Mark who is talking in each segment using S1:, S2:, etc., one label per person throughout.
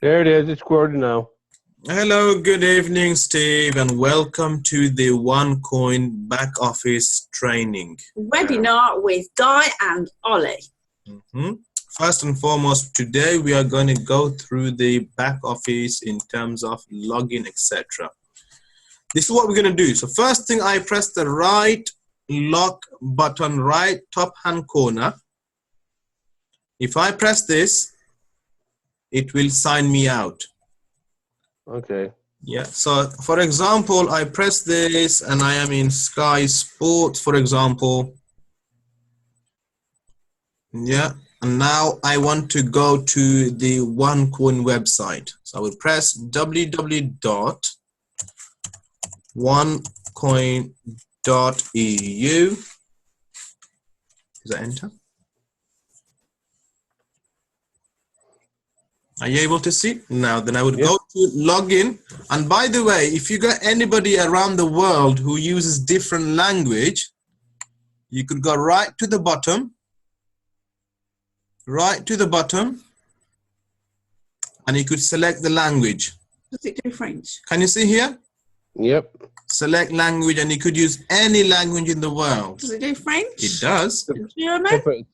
S1: There it is. It's quoted now.
S2: Hello, good evening, Steve, and welcome to the OneCoin back office training
S3: webinar with Guy and Ollie.
S2: First and foremost, today we are going to go through the back office in terms of login, etc. This is what we're going to do. So first thing, I press the right lock button, right top hand corner. If I press this, it will sign me out.
S1: Okay.
S2: Yeah, so for example, I press this and I am in Sky Sports, for example. Yeah, and now I want to go to the OneCoin website. So I will press www.onecoin.eu. Is that enter? Are you able to see? Now, then I would go to login. And by the way, if you got anybody around the world who uses different language, you could go right to the bottom, and you could select the language.
S3: Does it do French?
S2: Can you see here?
S1: Yep.
S2: Select language, and you could use any language in the world.
S3: Does it do French?
S2: It does.
S3: German? French?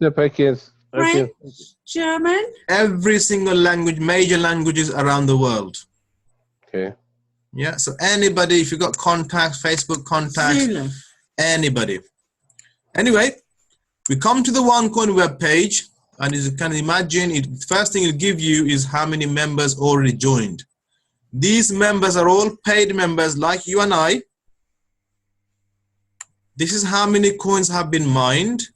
S3: German?
S2: Every single language, major languages around the world.
S1: Okay.
S2: Yeah, so anybody, if you got contacts, Facebook contacts,
S3: Zulu.
S2: anybody. Anyway, we come to the OneCoin web page, and as you can imagine, the first thing it'll give you is how many members already joined. These members are all paid members like you and I. This is how many coins have been mined.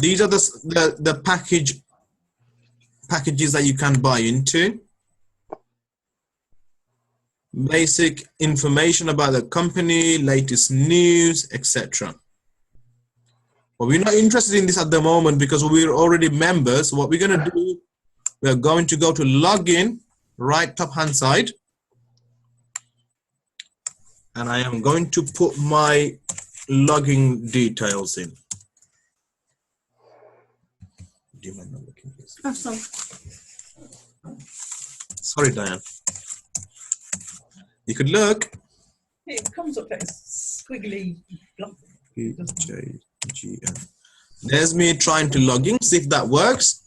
S2: These are the packages that you can buy into. Basic information about the company, latest news, etc. But we're not interested in this at the moment because we're already members. What we're going to do, we're going to go to login, right top hand side. And I am going to put my login details in. Do you mind not looking, please?
S3: Oh, sorry.
S2: Sorry, Diane. You could look.
S3: It comes up as squiggly block.
S2: PJGM. There's me trying to log in, see if that works.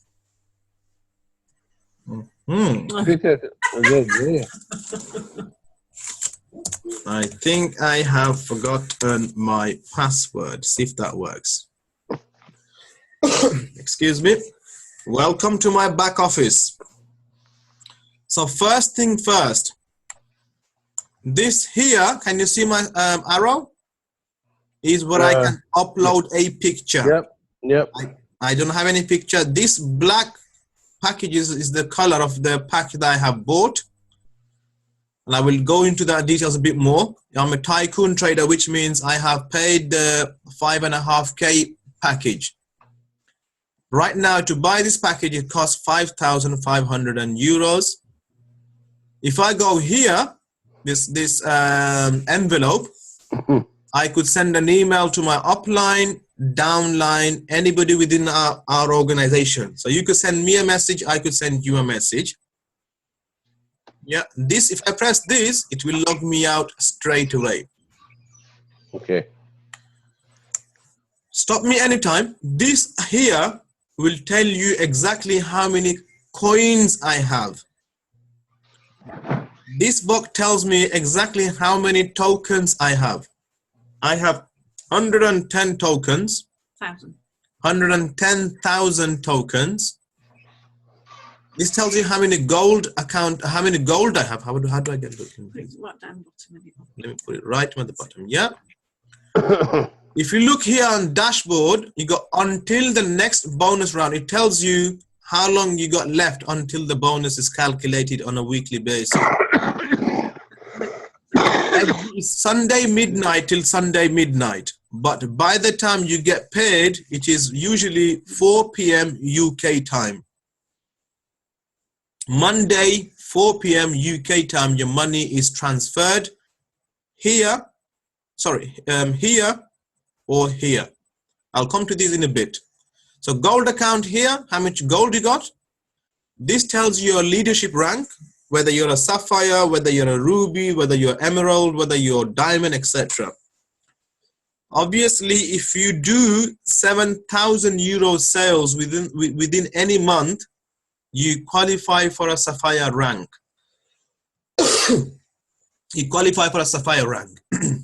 S2: I think I have forgotten my password. See if that works. Excuse me. Welcome to my back office. So first thing first, this here, can you see my arrow? Is where I can upload a picture.
S1: Yep.
S2: I don't have any picture. This black packages is the color of the pack that I have bought. And I will go into that details a bit more. I'm a tycoon trader, which means I have paid the 5.5K package. Right now, to buy this package, it costs 5,500 euros. If I go here, this envelope, I could send an email to my upline, downline, anybody within our organization. So you could send me a message, I could send you a message. Yeah, this, if I press this, it will log me out straight away.
S1: Okay.
S2: Stop me anytime. This here will tell you exactly how many coins I have. This box tells me exactly how many tokens I have. I have 110 tokens. 110,000 tokens. This tells you how many gold I have. How do I get it?
S3: Right down the bottom of it.
S2: Let me put it right at the bottom. Yeah. If you look here on dashboard, you got until the next bonus round. It tells you how long you got left until the bonus is calculated on a weekly basis. Every Sunday midnight till Sunday midnight. But by the time you get paid, it is usually 4 p.m. UK time. Monday, 4 p.m. UK time, your money is transferred here. Here or here. I'll come to these in a bit. So gold account here, how much gold you got? This tells you your leadership rank, whether you're a sapphire, whether you're a ruby, whether you're emerald, whether you're diamond, etc. Obviously, if you do 7,000 euro sales within any month, you qualify for a sapphire rank. You qualify for a sapphire rank.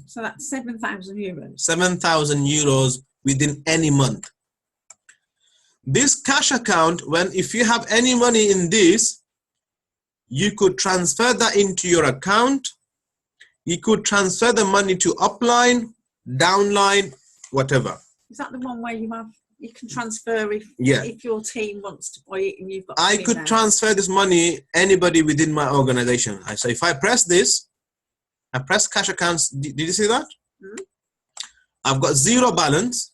S3: So that's 7,000 euros.
S2: 7,000 euros within any month. This cash account, if you have any money in this, you could transfer that into your account. You could transfer the money to upline, downline, whatever.
S3: Is that the one where you can transfer if your team wants to buy it and you've got?
S2: I could transfer this money anybody within my organization. So if I press this, I press cash accounts. Did you see that? Mm-hmm. I've got 0 balance.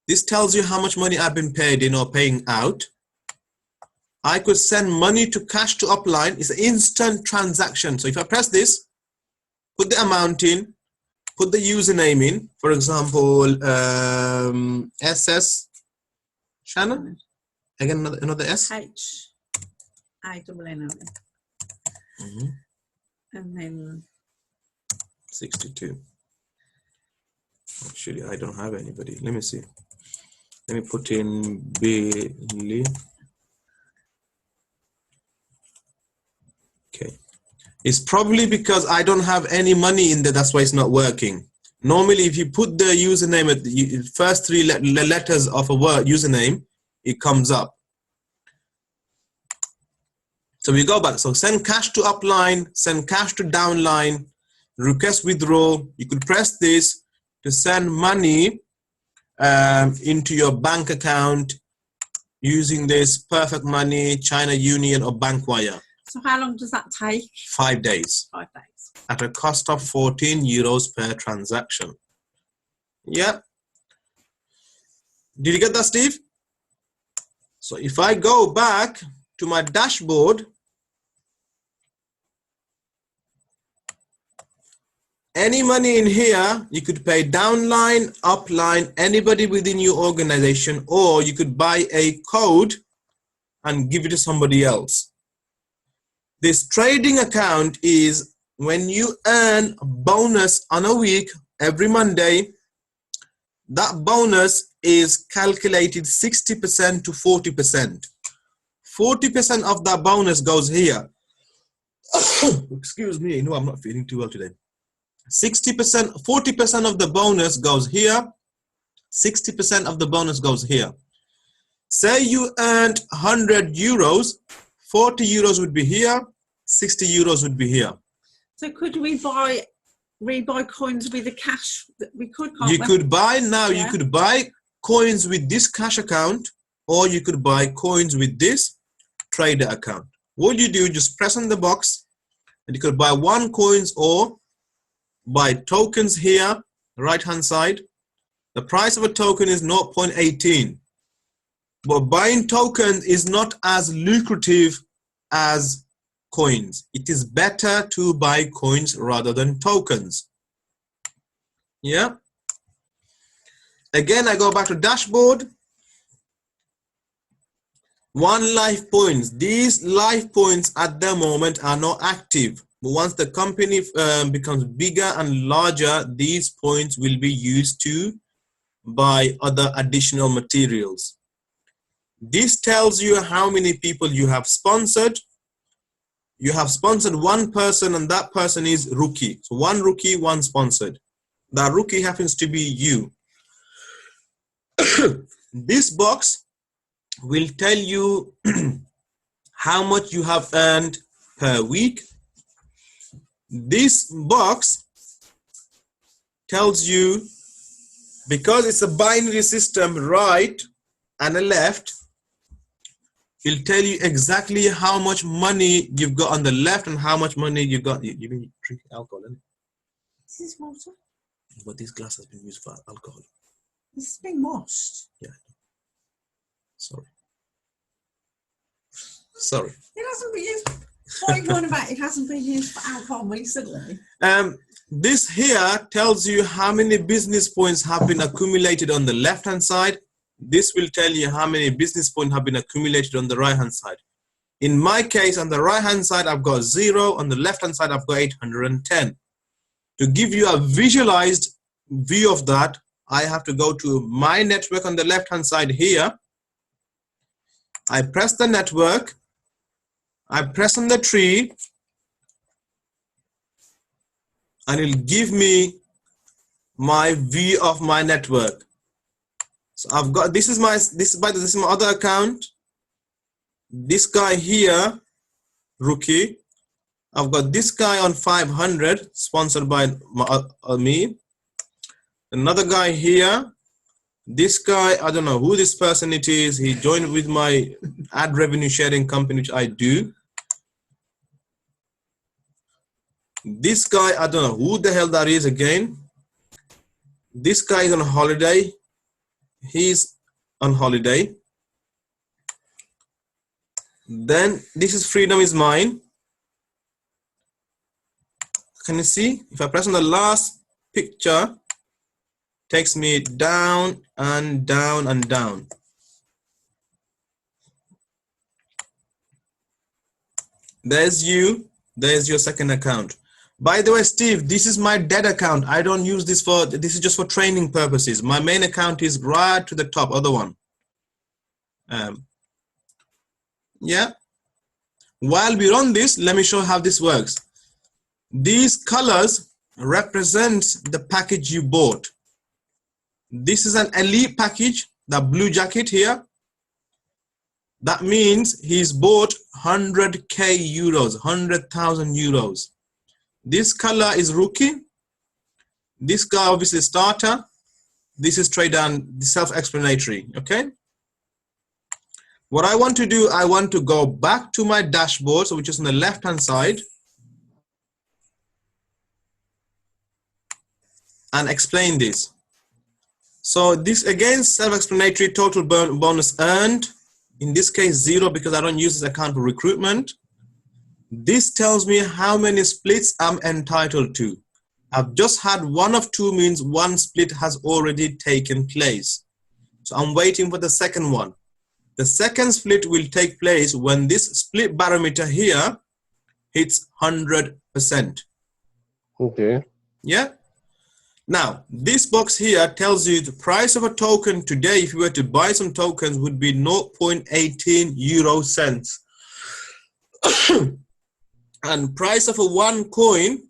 S2: This tells you how much money I've been paid in or paying out. I could send money to cash to upline. It's an instant transaction. So if I press this, put the amount in, put the username in, for example, SS Shannon. Again, another S.
S3: H-I-N-N-O-N.
S2: Mm-hmm.
S3: And then
S2: 62. Actually, I don't have anybody. Let me see. Let me put in Billy. Okay. It's probably because I don't have any money in there. That's why it's not working. Normally, if you put the username at the first 3 letters of a word username, it comes up. So we go back. So send cash to upline, send cash to downline, request withdraw. You could press this to send money into your bank account using this Perfect Money, China Union, or Bankwire.
S3: So how long does that take?
S2: 5 days.
S3: 5 days.
S2: At a cost of 14 euros per transaction. Yeah. Did you get that, Steve? So if I go back to my dashboard, any money in here, you could pay downline, upline, anybody within your organization, or you could buy a code and give it to somebody else. This trading account is when you earn a bonus on a week, every Monday, that bonus is calculated 60% to 40%. 40% of that bonus goes here. Excuse me, no, I'm not feeling too well today. 60%, 40% of the bonus goes here. 60% of the bonus goes here. Say you earned 100 euros, 40 euros would be here, 60 euros would be here.
S3: So could we rebuy coins with the cash that we could?
S2: You could buy now, you could buy coins with this cash account, or you could buy coins with this trader account. What you do, just press on the box, and you could buy 1 coins or buy tokens here, right hand side. The price of a token is 0.18. But buying tokens is not as lucrative as coins. It is better to buy coins rather than tokens. Yeah. Again, I go back to dashboard. 1 life points. These life points at the moment are not active. But once the company becomes bigger and larger, these points will be used to buy other additional materials. This tells you how many people you have sponsored. You have sponsored 1 person, and that person is rookie. So 1 rookie, 1 sponsored. That rookie happens to be you. This box will tell you how much you have earned per week. This box tells you, because it's a binary system, right and a left, it'll tell you exactly how much money you've got on the left and how much money you got. You've been drinking alcohol, isn't it?
S3: This is water.
S2: But this glass has been used for alcohol.
S3: This has been washed.
S2: Yeah. Sorry. Sorry.
S3: It hasn't been used. What are you on about? It hasn't been used for alcohol recently.
S2: This here tells you how many business points have been accumulated on the left-hand side. This will tell you how many business points have been accumulated on the right-hand side. In my case, on the right hand side, I've got 0. On the left hand side, I've got 810. To give you a visualized view of that, I have to go to my network on the left hand side here. I press the network. I press on the tree. And it'll give me my view of my network. So I've got, this is my other account. This guy here, rookie. I've got this guy on 500, sponsored by me. Another guy here. This guy, I don't know who this person it is. He joined with my ad revenue sharing company, which I do. This guy, I don't know who the hell that is again. This guy is on holiday. He's on holiday. Then this is Freedom is Mine. Can you see? If I press on the last picture, takes me down and down and down. There's you. There's your second account. By the way, Steve, this is my dead account. I don't use this for, this is just for training purposes. My main account is right to the top, other one. Yeah. While we're on this, let me show how this works. These colors represent the package you bought. This is an elite package, the blue jacket here. That means he's bought 100k euros, 100,000 euros. This color is rookie. This guy obviously starter. This is trader and self-explanatory, okay? What I want to do, I want to go back to my dashboard, so which is on the left-hand side, and explain this. So this again, self-explanatory, total bonus earned. In this case, 0 because I don't use this account for recruitment. This tells me how many splits I'm entitled to. I've just had one of two, means one split has already taken place. So I'm waiting for the second one. The second split will take place when this split barometer here hits 100%.
S1: Okay.
S2: Yeah. Now, this box here tells you the price of a token today, if you were to buy some tokens, would be 0.18 euro cents. And price of a one coin,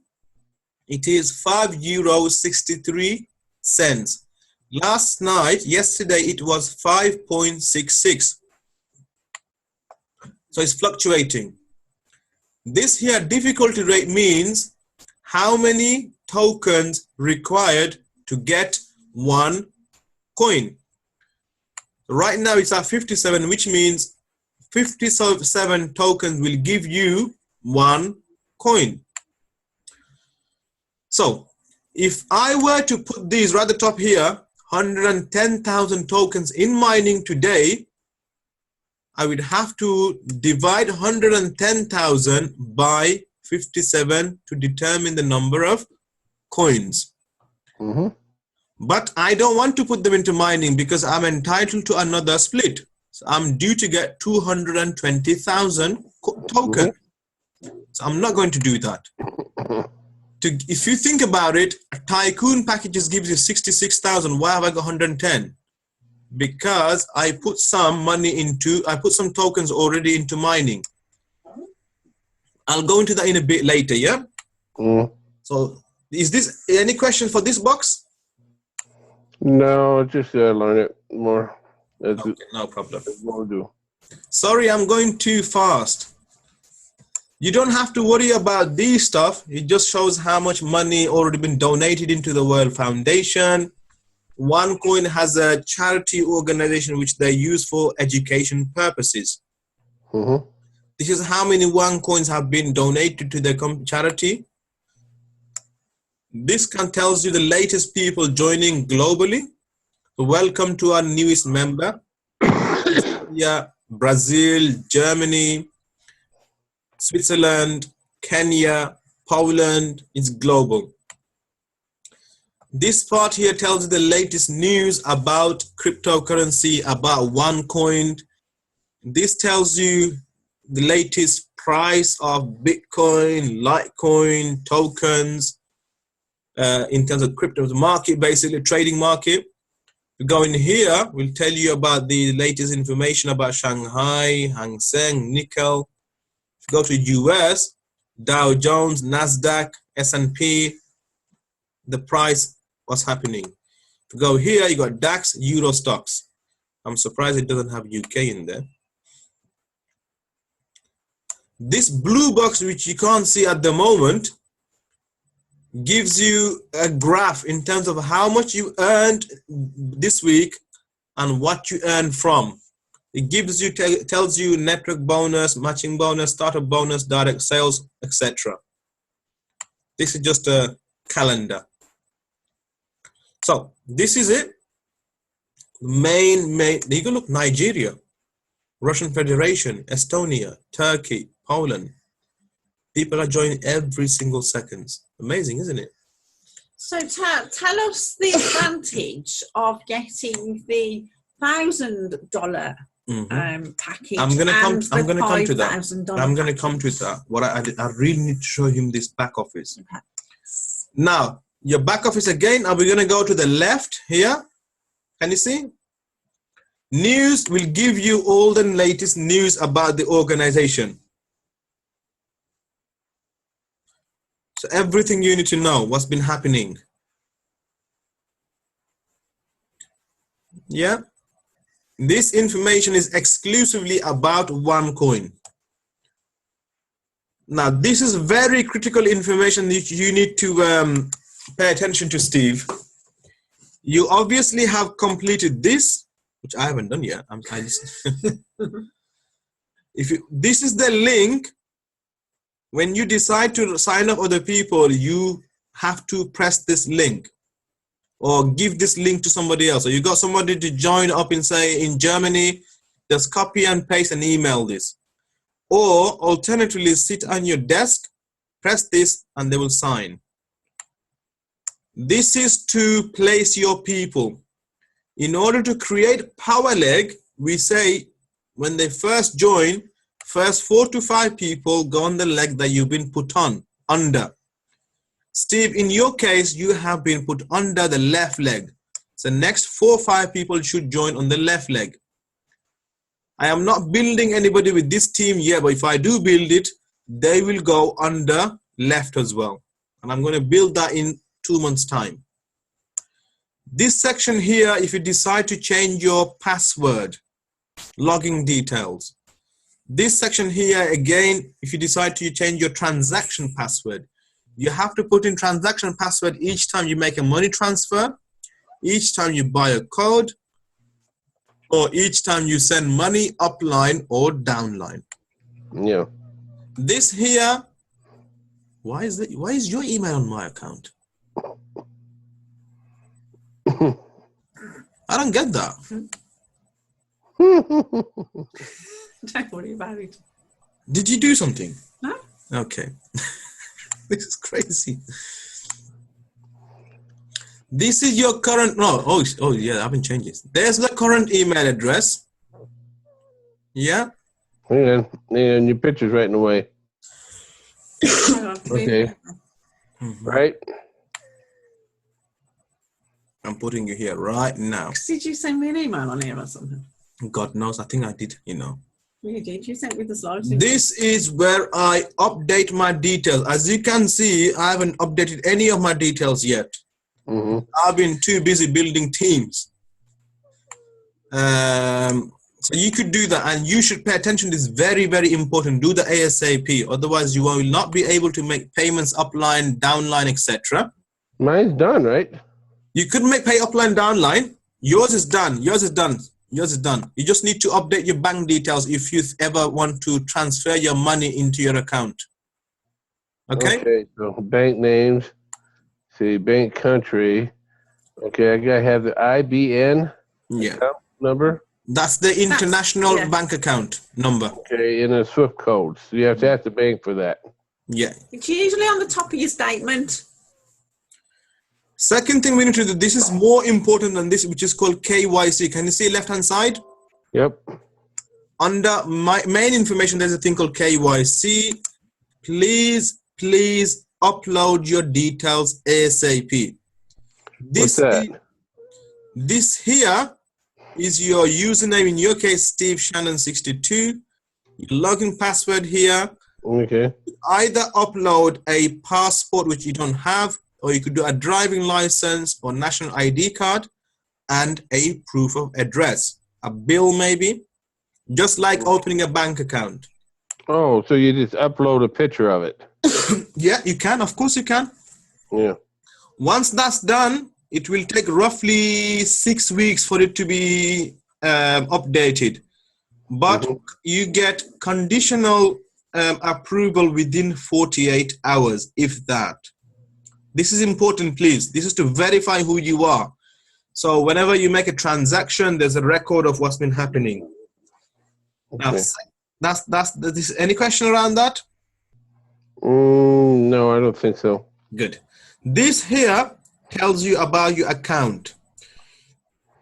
S2: it is 5 euro 63 cents. Yesterday, it was 5.66. So it's fluctuating. This here difficulty rate means how many tokens required to get one coin. Right now it's at 57, which means 57 tokens will give you one coin. So if I were to put these right at the top here, 110,000 tokens in mining today, I would have to divide 110,000 by 57 to determine the number of coins.
S1: Mm-hmm.
S2: But I don't want to put them into mining because I'm entitled to another split. So I'm due to get 220,000 tokens. Mm-hmm. So I'm not going to do that. If you think about it, a tycoon packages gives you 66,000. Why have I got 110? Because I put some money into, I put some tokens already into mining. I'll go into that in a bit later, yeah?
S1: Mm.
S2: So is this any question for this box?
S1: No, just learn it more.
S2: Okay, no problem.
S1: We'll do.
S2: Sorry, I'm going too fast. You don't have to worry about these stuff. It just shows how much money already been donated into the World Foundation. OneCoin has a charity organization which they use for education purposes.
S1: Mm-hmm.
S2: This is how many OneCoins have been donated to the charity. This tells you the latest people joining globally. So welcome to our newest member. Yeah, Brazil, Germany, Switzerland, Kenya, Poland. It's global. This part here tells you the latest news about cryptocurrency, about OneCoin. This tells you the latest price of Bitcoin, Litecoin, tokens, in terms of crypto market, basically trading market. We go in here, we'll tell you about the latest information about Shanghai, Hang Seng, nickel. If you go to US, Dow Jones, NASDAQ, S&P, the price, what's happening. If you go here, you got DAX, Euro stocks. I'm surprised it doesn't have UK in there. This blue box, which you can't see at the moment, gives you a graph in terms of how much you earned this week and what you earned from. It gives you, tells you network bonus, matching bonus, startup bonus, direct sales, etc. This is just a calendar. So this is it. Main, you can look Nigeria, Russian Federation, Estonia, Turkey, Poland. People are joining every single second. Amazing, isn't it?
S3: So tell us the advantage of getting the $1,000 package.
S2: I'm gonna come to that. I'm gonna
S3: package.
S2: come to that. What I really need to show him this back office. Okay. Now your back office again. Are we gonna go to the left here? Can you see? News will give you all the latest news about the organization. So everything you need to know, what's been happening. Yeah. This information is exclusively about OneCoin. Now, this is very critical information that you need to pay attention to, Steve. You obviously have completed this, which I haven't done yet. This is the link. When you decide to sign up other people, you have to press this link or give this link to somebody else. So you got somebody to join up in, say, in Germany, just copy and paste and email this. Or alternatively, sit on your desk, press this, and they will sign. This is to place your people. In order to create power leg, we say when they first join, first 4 to 5 people go on the leg that you've been put on, under. Steve, in your case, you have been put under the left leg. So next 4 or 5 people should join on the left leg. I am not building anybody with this team yet, but if I do build it, they will go under left as well. And I'm going to build that in 2 months' time. This section here, if you decide to change your password, login details. This section here, again, if you decide to change your transaction password, you have to put in transaction password each time you make a money transfer, each time you buy a code, or each time you send money upline or downline.
S1: Yeah.
S2: This here, why is your email on my account? I don't get that.
S3: Don't worry about it.
S2: Did you do something?
S3: No.
S2: Okay. This is crazy. This is your current, oh yeah, I haven't changed it. There's the current email address. Yeah.
S1: And your picture's right in the way. Okay. Right.
S2: I'm putting you here right now.
S3: Did you send me an email on here or something?
S2: God knows, I think I did, you know.
S3: You did. You sent me the slides.
S2: This is where I update my details. As you can see, I haven't updated any of my details yet.
S1: Mm-hmm.
S2: I've been too busy building teams. So you could do that, and you should pay attention. This is very, very important. Do the ASAP. Otherwise, you will not be able to make payments upline, downline, etc.
S1: Mine's done, right?
S2: You could make pay upline, downline. Yours is done. Yours is done. Yours is done. You just need to update your bank details if you ever want to transfer your money into your account. Okay?
S1: Okay, so bank names, see, bank country. Okay, I gotta have the IBN account number.
S2: That's the international bank account number.
S1: Okay, and the SWIFT code. So you have to ask the bank for that.
S2: Yeah.
S3: It's usually on the top of your statement.
S2: Second thing we need to do, this is more important than this, which is called KYC. Can you see left-hand side?
S1: Yep.
S2: under my main information, there's a thing called KYC. Please upload your details ASAP.
S1: What's that?
S2: This here is your username, in your case, Steve Shannon 62. Your login password here.
S1: Okay.
S2: Either upload a passport, which you don't have, or you could do a driving license or national ID card and a proof of address, a bill maybe, just like opening a bank account.
S1: Oh, so you just upload a picture of it?
S2: Yeah, you can. Of course you can.
S1: Yeah.
S2: Once that's done, it will take roughly 6 weeks for it to be updated. But you get conditional approval within 48 hours, if that. This is important, please. This is to verify who you are. So whenever you make a transaction, there's a record of what's been happening. Okay. Now, that's any question around that?
S1: No, I don't think so.
S2: Good. This here tells you about your account.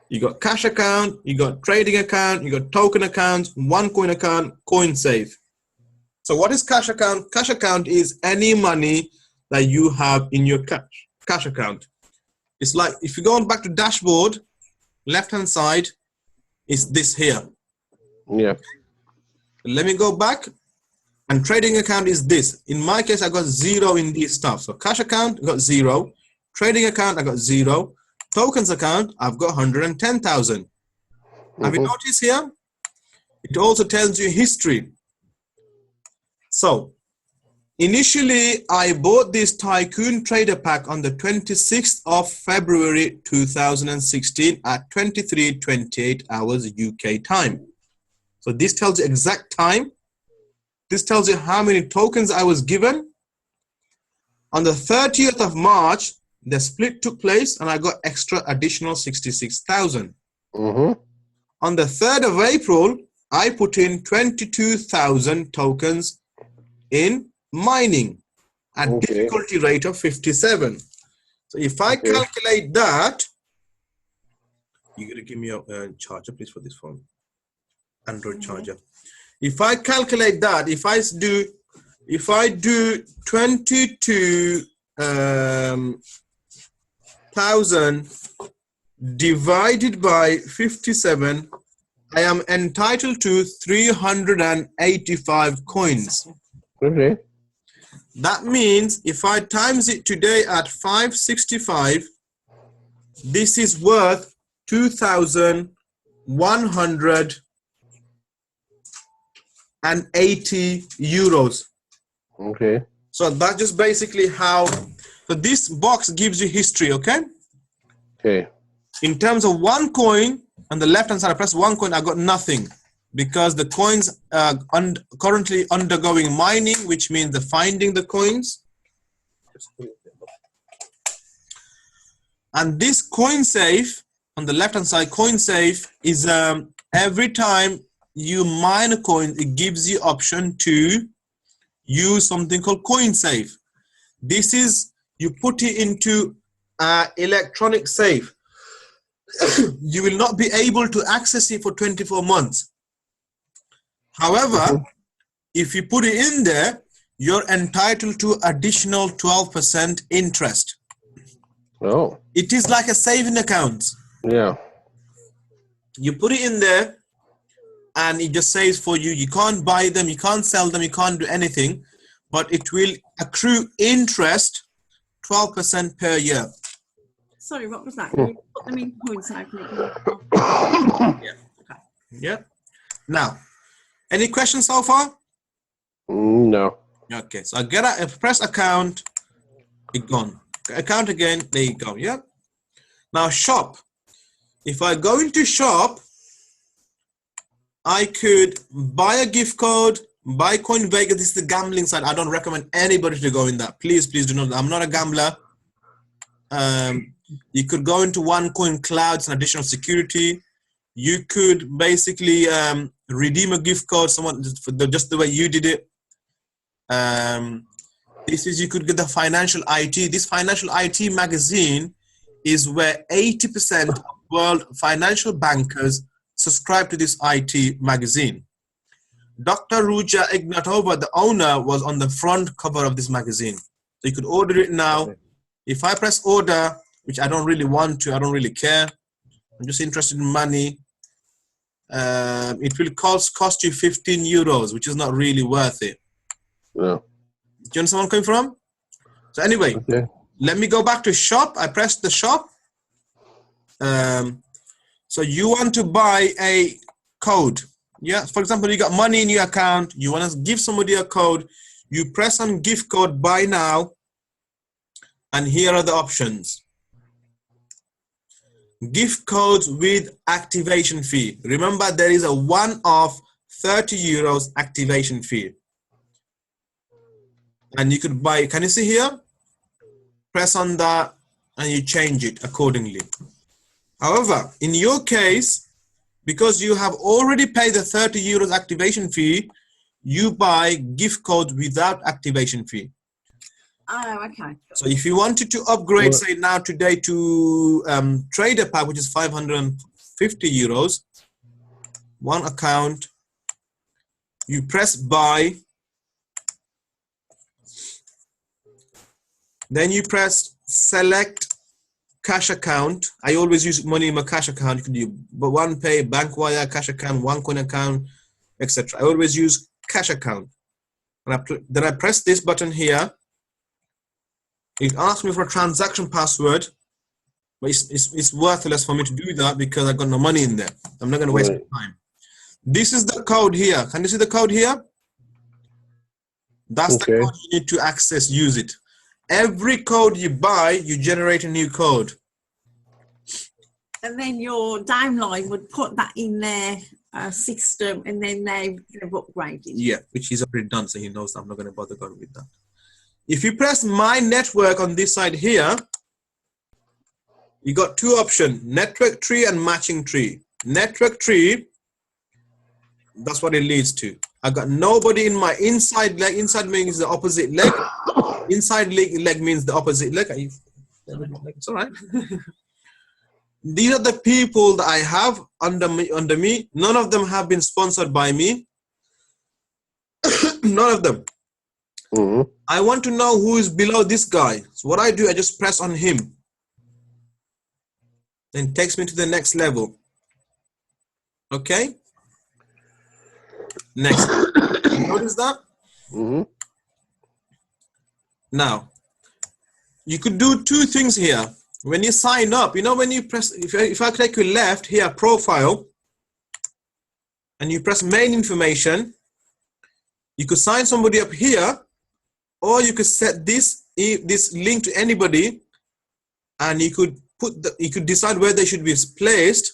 S2: You got cash account, you got trading account, you got token account, OneCoin account, CoinSafe. So what is cash account? Cash account is any money that you have in your cash account. It's like if you go on back to dashboard, left hand side is this here.
S1: Yeah.
S2: Let me go back, and trading account is this. In my case, I got 0 in these stuff. So cash account, I got 0. Trading account, I got 0. Tokens account, I've got 110,000. Have you noticed here? It also tells you history. So initially, I bought this Tycoon Trader Pack on the 26th of February 2016 at 23:28 hours UK time. So this tells you exact time. This tells you how many tokens I was given. On the 30th of March, the split took place and I got extra additional 66,000. On the 3rd of April, I put in 22,000 tokens in mining at difficulty rate of 57. So if I calculate that, you're going to give me a charger, please, for this phone. Android charger. If I calculate that, if I do 22,000 divided by 57, I am entitled to 385 coins.
S1: Okay.
S2: That means if I times it today at 565, this is worth 2,180 euros.
S1: Okay.
S2: So that's just basically how. So this box gives you history. Okay.
S1: Okay.
S2: In terms of OneCoin, on the left hand side, I press OneCoin, I got nothing because the coins are currently undergoing mining, which means they're finding the coins. And this CoinSafe on the left hand side, CoinSafe is every time you mine a coin, it gives you option to use something called CoinSafe. This is, you put it into electronic safe. You will not be able to access it for 24 months. However, if you put it in there, you're entitled to additional 12% interest.
S1: Oh.
S2: It is like a saving account.
S1: Yeah.
S2: You put it in there and it just saves for you. You can't buy them, you can't sell them, you can't do anything, but it will accrue interest 12% per year.
S3: Sorry, what was that? Can you put them in CoinSafe?
S2: Yeah. Okay. Yeah. Now, any questions so far?
S1: No.
S2: Okay, so I press account, it gone. Account again, there you go. Yeah. Now shop. If I go into shop, I could buy a gift code, buy Coin Vegas. This is the gambling side. I don't recommend anybody to go in that. Please do not. I'm not a gambler. You could go into OneCoin Cloud, it's an additional security. You could basically redeem a gift code, someone just the way you did it. This is, you could get the Financial IT. This Financial IT magazine is where 80% of world financial bankers subscribe to this IT magazine. Dr. Ruja Ignatova, the owner, was on the front cover of this magazine. So you could order it now. If I press order, which I don't really want to, I don't really care, I'm just interested in money, it will cost you 15 euros, which is not really worth it.
S1: No.
S2: Do you understand where I'm coming from? So anyway, let me go back to shop. I press the shop. So you want to buy a code. Yeah, for example, you got money in your account. You want to give somebody a code. You press on gift code, buy now. And here are the options. Gift codes with activation fee. Remember, there is a one-off 30 euros activation fee. And you could buy, can you see here? Press on that and you change it accordingly. However, in your case, because you have already paid the 30 euros activation fee, you buy gift code without activation fee.
S3: Oh, okay.
S2: So if you wanted to upgrade, say now today to trader pack, which is 550 euros, one account, you press buy, then you press select cash account. I always use money in my cash account. You could do one pay, bank wire, cash account, one coin account, etc. I always use cash account. And then I press this button here. It asks me for a transaction password, but it's worthless for me to do that because I got no money in there. I'm not going to waste my time. This is the code here. Can you see the code here? That's the code you need to access, use it. Every code you buy, you generate a new code.
S3: And then your downline would put that in their system and then they've upgraded.
S2: Yeah, which he's already done, so he knows I'm not going to bother going with that. If you press my network on this side here, you got two options, network tree and matching tree. Network tree, that's what it leads to. I got nobody in my inside leg. Inside means the opposite leg. Inside leg means the opposite leg. It's all right. These are the people that I have under me. None of them have been sponsored by me. None of them.
S1: Mm-hmm.
S2: I want to know who is below this guy. So what I do, I just press on him. Then it takes me to the next level. Okay? Next. Notice that?
S1: Mm-hmm.
S2: Now, you could do two things here. When you sign up, you know, when you press, if I click your left here, profile, and you press main information, you could sign somebody up here, or you could set this link to anybody, and you could decide where they should be placed.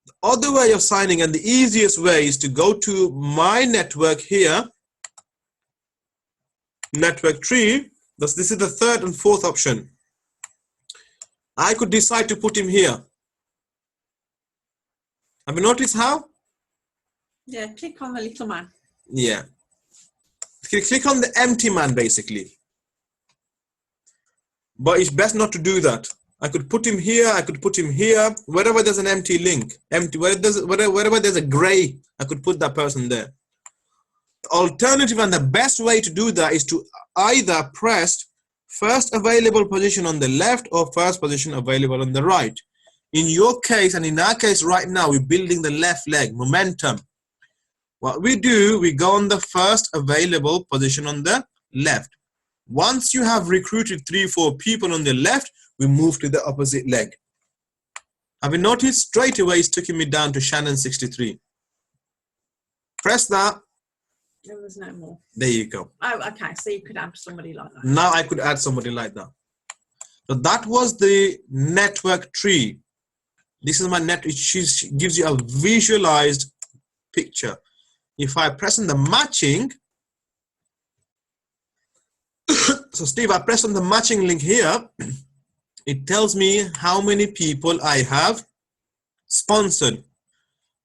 S2: The other way of signing, and the easiest way, is to go to my network here, network tree. This is the third and fourth option. I could decide to put him here. Have you noticed how?
S3: Yeah, click on the little man.
S2: Yeah. Click on the empty man, basically. But it's best not to do that. I could put him here, I could put him here. Wherever there's an empty link, wherever there's a gray, I could put that person there. The alternative and the best way to do that is to either press first available position on the left or first position available on the right. In your case, and in our case right now, we're building the left leg, momentum. What we do, we go on the first available position on the left. Once you have recruited 3-4 people on the left, we move to the opposite leg. Have you noticed? Straight away, it's taking me down to Shannon 63. Press that.
S3: There was no more.
S2: There you go.
S3: Oh, okay. So you could add somebody like that.
S2: Now I could add somebody like that. So that was the network tree. This is my net. It gives you a visualized picture. If I press on the matching, so Steve, I press on the matching link here. It tells me how many people I have sponsored.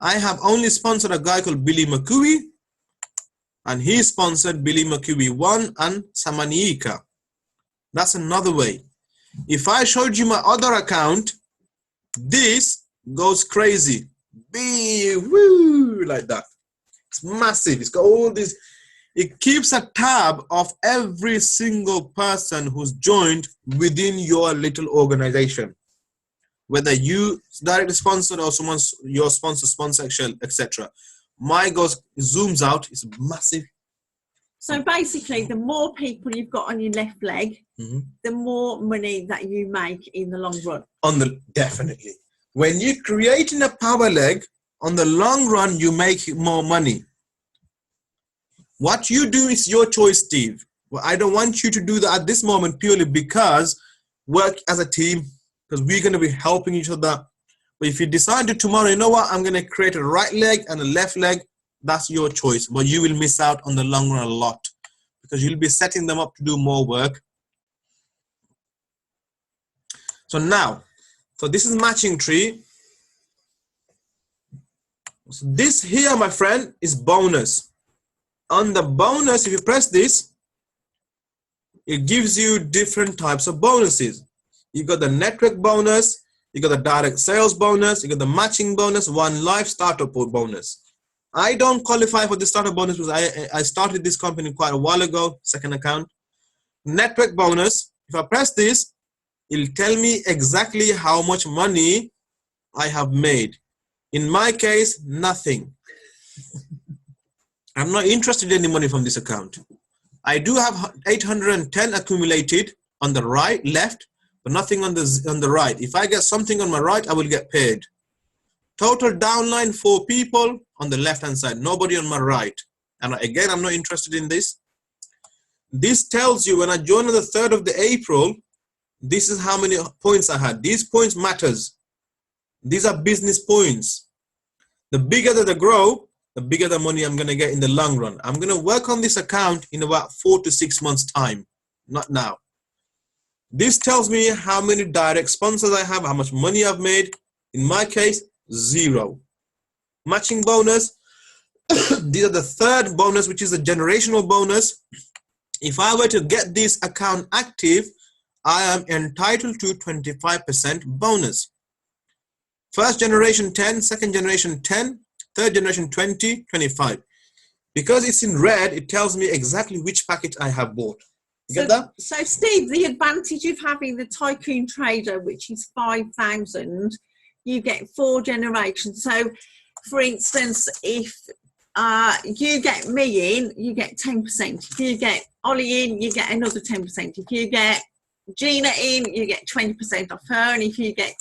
S2: I have only sponsored a guy called Billy McCooey, and he sponsored Billy McCooey 1 and Samaniika. That's another way. If I showed you my other account, this goes crazy. Woo, like that. It's massive. It's got all these. It keeps a tab of every single person who's joined within your little organization. Whether you directly sponsored or someone's your sponsor, etc. My goes zooms out. It's massive.
S3: So basically, the more people you've got on your left leg, the more money that you make in the long run.
S2: Definitely. When you're creating a power leg, on the long run, you make more money. What you do is your choice, Steve. Well, I don't want you to do that at this moment purely because work as a team, because we're going to be helping each other. But if you decide to tomorrow, you know what, I'm going to create a right leg and a left leg, that's your choice. But you will miss out on the long run a lot because you'll be setting them up to do more work. So now, so this is matching tree. So this here, my friend, is bonus. On the bonus, if you press this, it gives you different types of bonuses. You got the network bonus, you got the direct sales bonus, you got the matching bonus, one live startup bonus. I don't qualify for the startup bonus because I started this company quite a while ago, second account. Network bonus, if I press this, it'll tell me exactly how much money I have made. In my case, nothing. I'm not interested in any money from this account. I do have 810 accumulated on the right, left, but nothing on the right. If I get something on my right, I will get paid. Total downline 4 people on the left hand side, nobody on my right. And again, I'm not interested in this. This tells you when I joined on the 3rd of April, this is how many points I had. These points matters. These are business points. The bigger that they grow, the bigger the money I'm going to get in the long run. I'm going to work on this account in about 4 to 6 months time, not now. This tells me how many direct sponsors I have, how much money I've made. In my case, 0. Matching bonus. These are the 3rd bonus, which is a generational bonus. If I were to get this account active, I am entitled to 25% bonus. First generation 10, second generation 10, third generation 20, 25. Because it's in red, it tells me exactly which package I have bought. You get that?
S3: So Steve, the advantage of having the Tycoon Trader, which is 5,000, you get 4 generations. So for instance, if you get me in, you get 10%. If you get Ollie in, you get another 10%. If you get Gina in, you get 20% off her. And if you get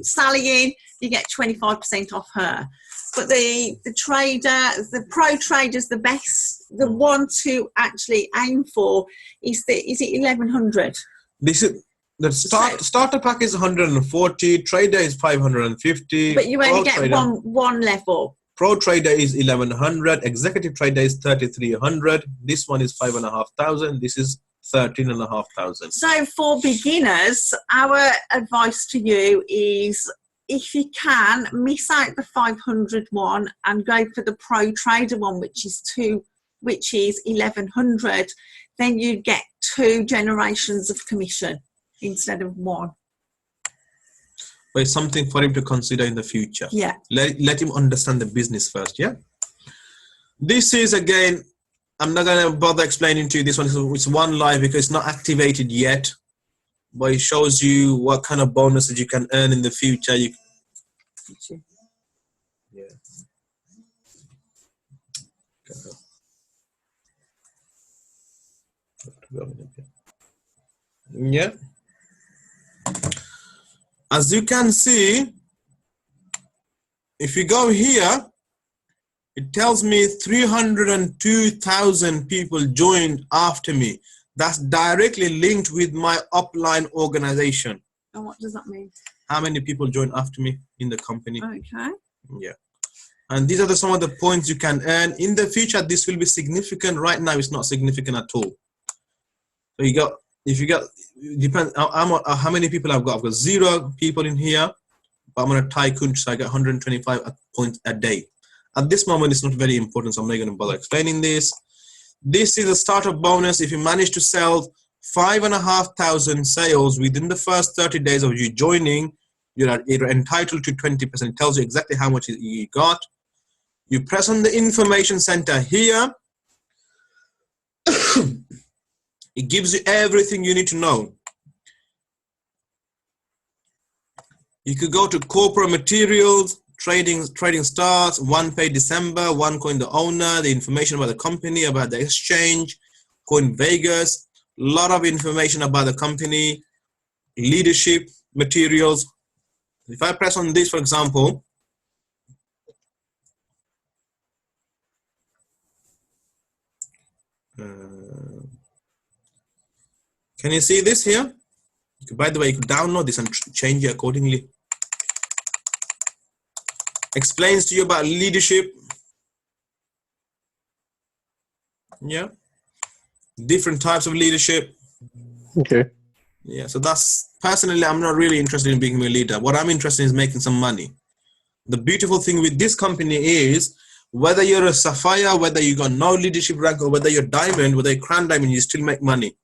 S3: Sally in, you get 25% off her. But the trader, the pro trader is the best. The one to actually aim for is it 1100?
S2: This is the starter pack is 140, trader is 550.
S3: But you only get one level.
S2: Pro trader is 1100, executive trader is 3300. This one is 5,500. This is 13,500.
S3: So for beginners, our advice to you is, if you can, miss out the 500 one and go for the pro trader one, which is 1100. Then you get 2 generations of commission instead of 1.
S2: But it's something for him to consider in the future.
S3: Yeah.
S2: Let him understand the business first. Yeah. This is, again, I'm not going to bother explaining to you this one. It's one live because it's not activated yet. But it shows you what kind of bonuses you can earn in the future. Yeah. Yeah. As you can see, if you go here, it tells me 302,000 people joined after me. That's directly linked with my upline organization.
S3: And what does that mean?
S2: How many people joined after me in the company?
S3: Okay.
S2: Yeah. And these are some of the points you can earn. In the future, this will be significant. Right now, it's not significant at all. So you got, if you got, depends how many people I've got. I've got 0 people in here, but I'm on a Tycoon, so I get 125 points a day. At this moment, it's not very important, so I'm not going to bother explaining this. This is a startup bonus. If you manage to sell 5,500 sales within the first 30 days of you joining, you're entitled to 20%. It tells you exactly how much you got. You press on the information center here. It gives you everything you need to know. You could go to corporate materials, trading starts, 1 pay December, 1 coin the owner, the information about the company, about the exchange, Coin Vegas, a lot of information about the company, leadership materials. If I press on this, for example, can you see this here? By the way, you can download this and change it accordingly. Explains to you about leadership. Yeah. Different types of leadership.
S1: Okay.
S2: Yeah. So that's, personally, I'm not really interested in being a leader. What I'm interested in is making some money. The beautiful thing with this company is, whether you're a sapphire, whether you got no leadership rank, or whether you're diamond, whether you're crown diamond, you still make money.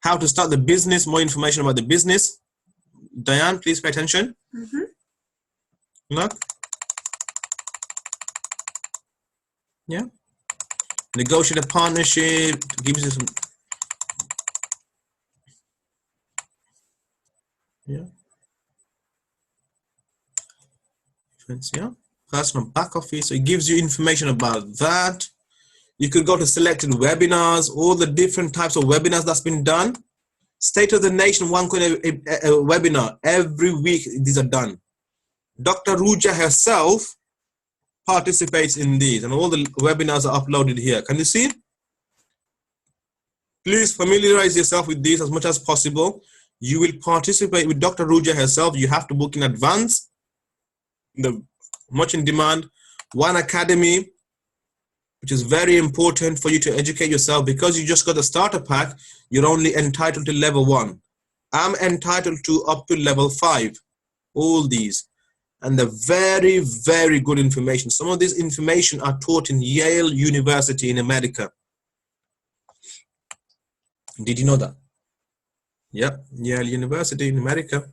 S2: How to start the business, more information about the business. Diane, please pay attention. Look. Yeah. Negotiate a partnership, gives you some. Yeah. Yeah. Personal back office. So it gives you information about that. You could go to selected webinars, all the different types of webinars that's been done. State of the Nation, one coin a webinar. Every week these are done. Dr. Ruja herself participates in these, and all the webinars are uploaded here. Can you see? Please familiarize yourself with these as much as possible. You will participate with Dr. Ruja herself. You have to book in advance. The much in demand. One Academy, which is very important for you to educate yourself, because you just got the starter pack. You're only entitled to level 1. I'm entitled to up to level 5. All these. And the very, very good information. Some of this information are taught in Yale University in America. Did you know that? Yep, Yale University in America.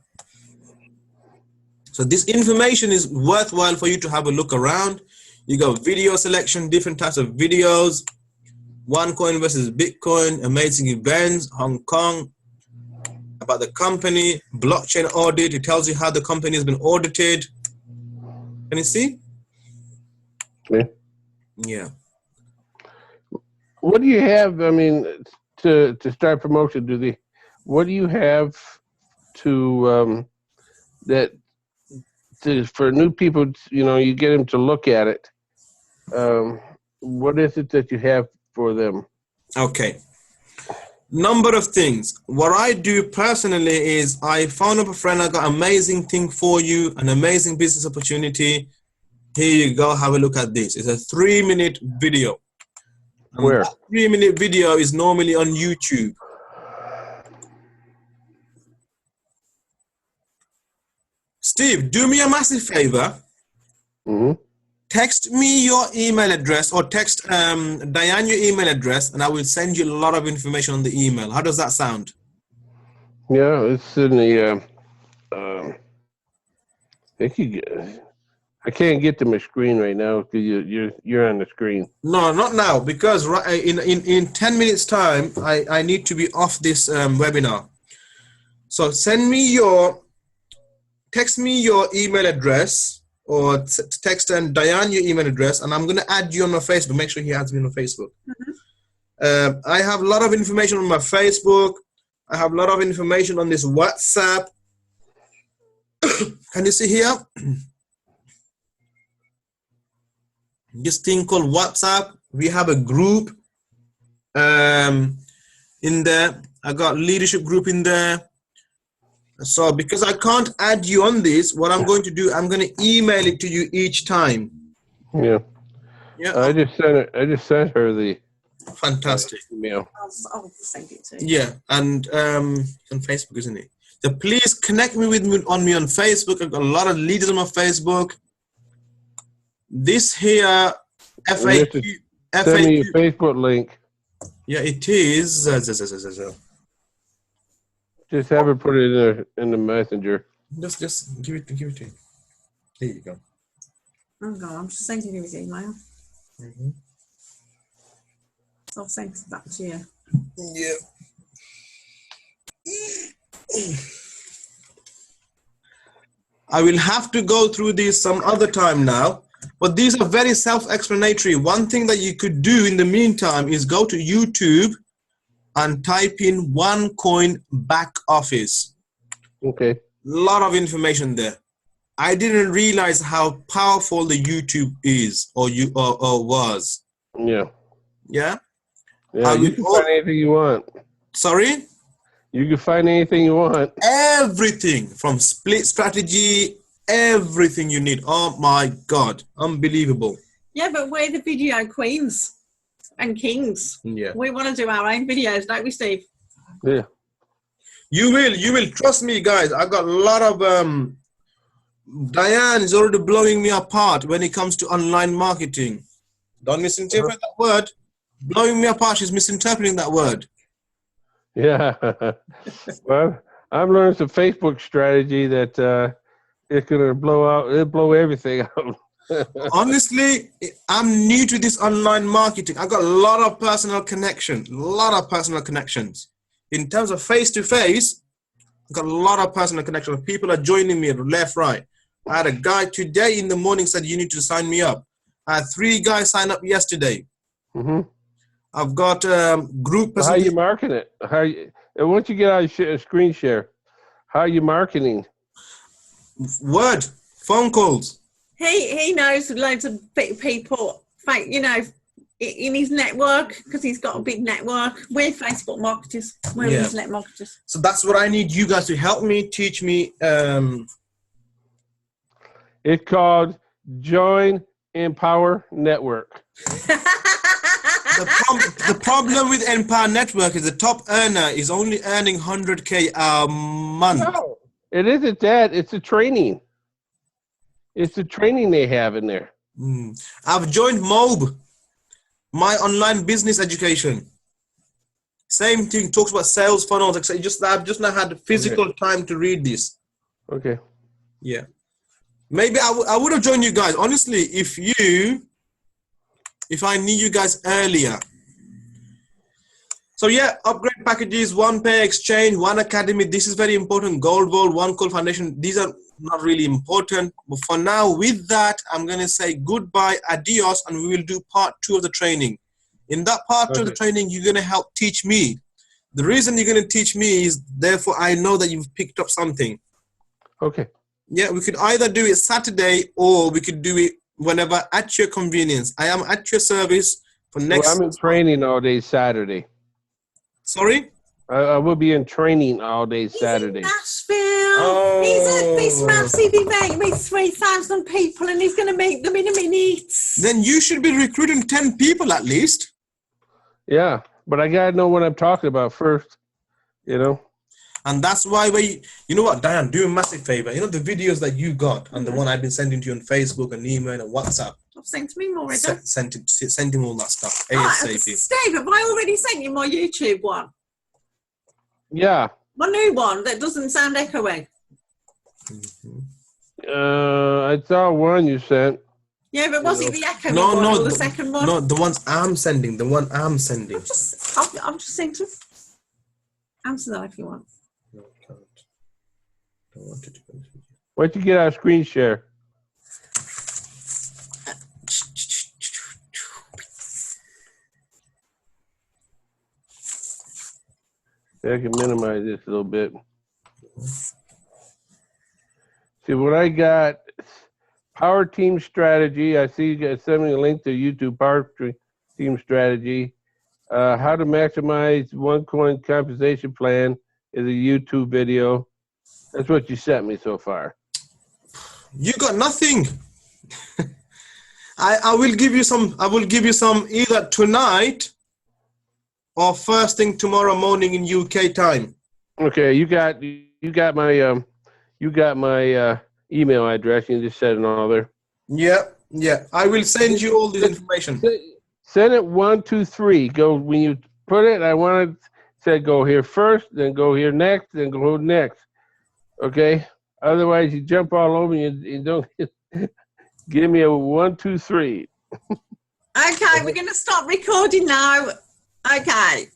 S2: So this information is worthwhile for you to have a look around. You got video selection, different types of videos. OneCoin versus Bitcoin, amazing events, Hong Kong, about the company, blockchain audit. It tells you how the company has been audited. Can you see?
S1: Yeah.
S2: Yeah.
S1: What do you have? I mean, to start promotion, what do you have to for new people? You get them to look at it. What is it that you have for them?
S2: Okay. Number of things. What I do personally is I found up a friend. I got an amazing thing for you, an amazing business opportunity. Here you go. Have a look at this. It's a 3-minute video. And
S1: Where?
S2: that 3-minute video is normally on YouTube. Steve, do me a massive favor.
S1: Mm-hmm.
S2: Text me your email address, or text Diane your email address, and I will send you a lot of information on the email. How does that sound?
S1: Yeah, it's in the. I can't get to my screen right now because you're on the screen.
S2: No, not now, because in 10 minutes time, I need to be off this webinar. So text me your email address, or text Diane your email address, and I'm going to add you on my Facebook. Make sure he adds me on Facebook. Mm-hmm. I have a lot of information on my Facebook. I have a lot of information on this WhatsApp. Can you see here? This thing called WhatsApp. We have a group in there. I got leadership group in there. So because I can't add you on this, what I'm going to do, I'm going to email it to you each time.
S1: Yeah.
S2: Yeah.
S1: I just sent her the
S2: fantastic
S1: email.
S3: I'll send it to you.
S2: Yeah, and on Facebook, isn't it? So please connect me on Facebook. I've got a lot of leaders on my Facebook. This here FAQ.
S1: Send me your Facebook link.
S2: Yeah, it is.
S1: Just have her put it in the messenger.
S2: Just give it to you. There you go.
S3: Oh God, I'm just sending you his email.
S2: Mm-hmm.
S3: So I'll send that to you.
S2: Yeah. I will have to go through these some other time now, but these are very self-explanatory. One thing that you could do in the meantime is go to YouTube and type in OneCoin Backoffice.
S1: Okay.
S2: Lot of information there. I didn't realize how powerful the YouTube is or was.
S1: Yeah.
S2: Yeah.
S1: Yeah. You can find anything you want.
S2: Sorry?
S1: You can find anything you want.
S2: Everything from split strategy, everything you need. Oh my God. Unbelievable.
S3: Yeah, but we're the video queens and kings.
S2: Yeah.
S3: We want to do our own videos, don't we, Steve?
S1: Yeah.
S2: You will. Trust me, guys. I got a lot of Diane is already blowing me apart when it comes to online marketing. Don't misinterpret that word. Blowing me apart, she's misinterpreting that word.
S1: Yeah. Well, I've learned some Facebook strategy that it's gonna blow everything out.
S2: Honestly, I'm new to this online marketing. I got a lot of personal connections. In terms of face-to-face, I got a lot of personal connections. People are joining me left, right. I had a guy today in the morning said, you need to sign me up. I had 3 guys sign up yesterday.
S1: Mm-hmm.
S2: I've got group.
S1: How you marketing it? Once you get out of screen share, how are you marketing?
S2: Word, phone calls.
S3: He knows loads of people, you know, in his network, because he's got a big network. We're Facebook marketers. We're internet marketers.
S2: So that's what I need you guys to help me, teach me.
S1: It's called Join Empower Network.
S2: The problem with Empower Network is the top earner is only earning 100K a month.
S1: No, it isn't that. It's the training. It's the training they have in there.
S2: I've joined MOB, my online business education. Same thing, talks about sales funnels, etc. I've just not had the physical time to read this.
S1: Okay.
S2: Yeah. Maybe I would have joined you guys. Honestly, if I knew you guys earlier. So yeah, upgrade packages, one pay exchange, one academy. This is very important. Gold Vault, one call foundation. These are not really important. But for now, with that, I'm going to say goodbye, adios, and we will do part 2 of the training. In that part 2 of the training, you're going to help teach me. The reason you're going to teach me is therefore I know that you've picked up something.
S1: Okay.
S2: Yeah, we could either do it Saturday or we could do it whenever at your convenience. I am at your service for next.
S1: Well, I'm in training all day Saturday.
S2: Sorry?
S1: I will be in training all day Saturday.
S3: He's in Nashville. He's at this massive event with 3,000 people and he's going to meet them in a minute.
S2: Then you should be recruiting 10 people at least.
S1: Yeah, but I got to know what I'm talking about first, you know.
S2: And that's why you know what, Diane, do a massive favor. You know the videos that you got and the one I've been sending to you on Facebook and email and WhatsApp.
S3: I've sent him already.
S2: Send him all that stuff. ASAP.
S3: Steve, have I already sent you my YouTube one?
S1: Yeah.
S3: My new one that doesn't sound echoey.
S1: I saw one you sent.
S3: Yeah, but was it the echoey one or the second one?
S2: No, the ones I'm sending.
S3: I've just sent it. Answer that if you want.
S2: No, I can't. Don't want it to go.
S1: Why don't you get our screen share? I can minimize this a little bit. See what I got. Power Team Strategy. I see you guys send me a link to YouTube Power Team Strategy. How to maximize OneCoin compensation plan is a YouTube video. That's what you sent me so far.
S2: You got nothing. I will give you some. I will give you some either tonight or first thing tomorrow morning in UK time. Okay,
S1: you got my email address. You just said it all there.
S2: Yeah. I will send you all this information.
S1: Send it 1, 2, 3. Go when you put it. I want to say go here first, then go here next, then go next. Okay. Otherwise, you jump all over. You don't. Give me a 1, 2, 3.
S3: Okay, we're going to stop recording now. Okay.